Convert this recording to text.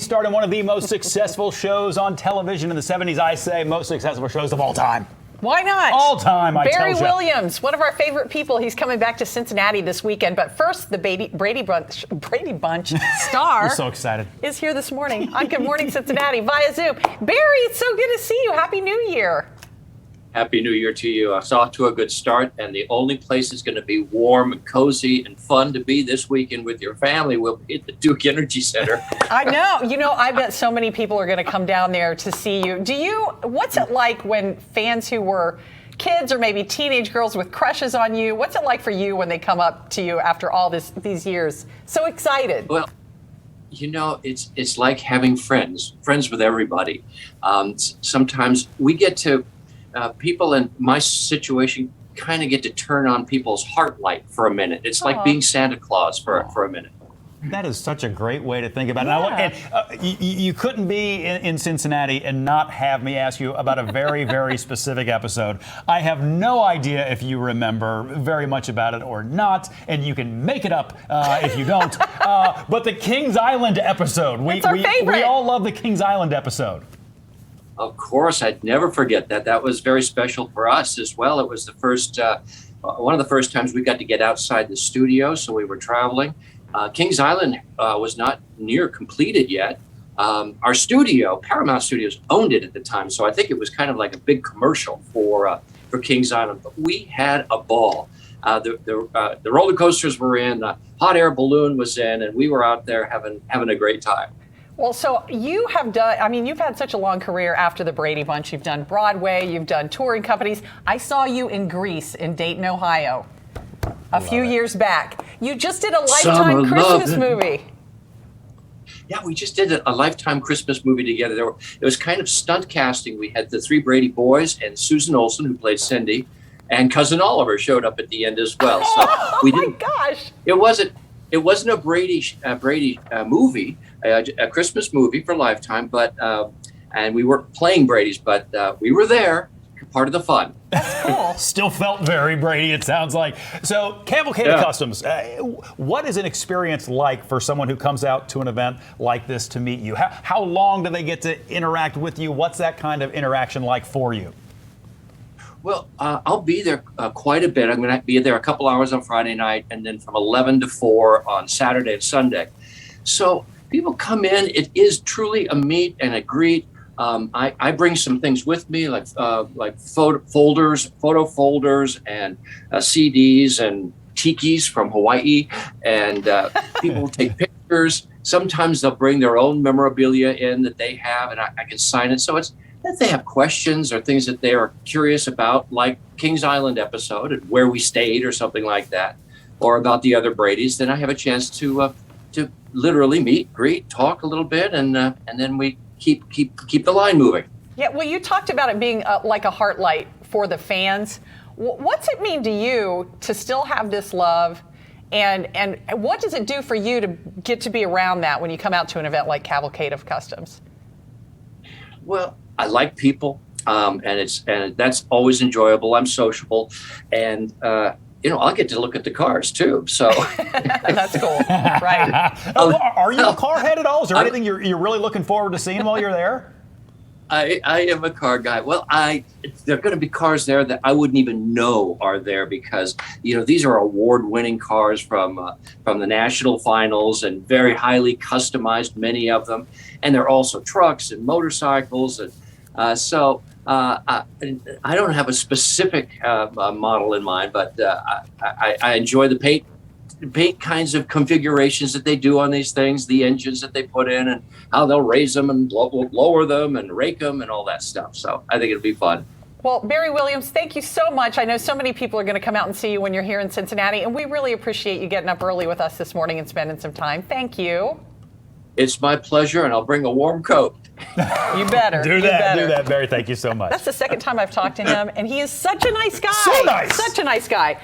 starred in one of the most successful shows on television in the 70s. I say most successful shows of all time. Why not? All time, I tell you. Barry Williams, one of our favorite people. He's coming back to Cincinnati this weekend. But first, the Brady Bunch star You're so excited. is here this morning on Good Morning Cincinnati via Zoom. Barry, it's so good to see you. Happy New Year. Happy New Year to you. It's off to a good start, and the only place is going to be warm and cozy and fun to be this weekend with your family will be at the Duke Energy Center. I know. You know, I bet so many people are going to come down there to see you. What's it like when fans who were kids or maybe teenage girls with crushes on you, what's it like for you when they come up to you after all these years? So excited. Well, you know, it's like having friends with everybody. Sometimes we get to people in my situation kind of get to turn on people's heart light for a minute. It's like being Santa Claus for a minute. That is such a great way to think about it. Yeah. And you couldn't be in Cincinnati and not have me ask you about a very, very specific episode. I have no idea if you remember very much about it or not, and you can make it up if you don't. But the Kings Island episode. It's our favorite. We all love the Kings Island episode. Of course, I'd never forget that. That was very special for us as well. It was the first, one of the first times we got to get outside the studio, so we were traveling. Kings Island was not near completed yet. Our studio, Paramount Studios, owned it at the time, so I think it was kind of like a big commercial for Kings Island. But we had a ball. The roller coasters were in, the hot air balloon was in, and we were out there having a great time. Well, so you've had such a long career after the Brady Bunch. You've done Broadway, you've done touring companies. I saw you in Greece in Dayton, Ohio, a few years back. You just did a Lifetime Christmas movie. Yeah, we just did a Lifetime Christmas movie together. It was kind of stunt casting. We had the three Brady boys and Susan Olsen, who played Cindy, and Cousin Oliver showed up at the end as well. So we didn't. Oh my gosh! It wasn't a Brady movie, a Christmas movie for Lifetime, but and we weren't playing Brady's, but we were there, part of the fun. That's cool. Still felt very Brady, it sounds like. So, Cavalcade of Customs, what is an experience like for someone who comes out to an event like this to meet you? How long do they get to interact with you? What's that kind of interaction like for you? Well, I'll be there quite a bit. I'm going to be there a couple hours on Friday night, and then from 11 to 4 on Saturday and Sunday. So people come in. It is truly a meet and a greet. I bring some things with me, like photo folders, and CDs and tikis from Hawaii, and people will take pictures. Sometimes they'll bring their own memorabilia in that they have, and I can sign it. So it's if they have questions or things that they are curious about, like Kings Island episode and where we stayed or something like that, or about the other Bradys, then I have a chance to literally meet, greet, talk a little bit, and then we keep the line moving. Yeah, well, you talked about it being like a heart light for the fans. What's it mean to you to still have this love, and what does it do for you to get to be around that when you come out to an event like Cavalcade of Customs? Well, I like people, and that's always enjoyable. I'm sociable, and I'll get to look at the cars too. So that's cool, right? Are you a car head at all? Is there anything you're really looking forward to seeing while you're there? I am a car guy. Well, there are going to be cars there that I wouldn't even know are there because these are award-winning cars from the national finals and very highly customized, many of them, and they're also trucks and motorcycles and. So I don't have a specific model in mind, but I enjoy the paint kinds of configurations that they do on these things, the engines that they put in, and how they'll raise them and lower them and rake them and all that stuff. So I think it'll be fun. Well, Barry Williams, thank you so much. I know so many people are going to come out and see you when you're here in Cincinnati, and we really appreciate you getting up early with us this morning and spending some time. Thank you. It's my pleasure, and I'll bring a warm coat. You better. Do that, Barry. Thank you so much. That's the second time I've talked to him, and he is such a nice guy. So nice. Such a nice guy.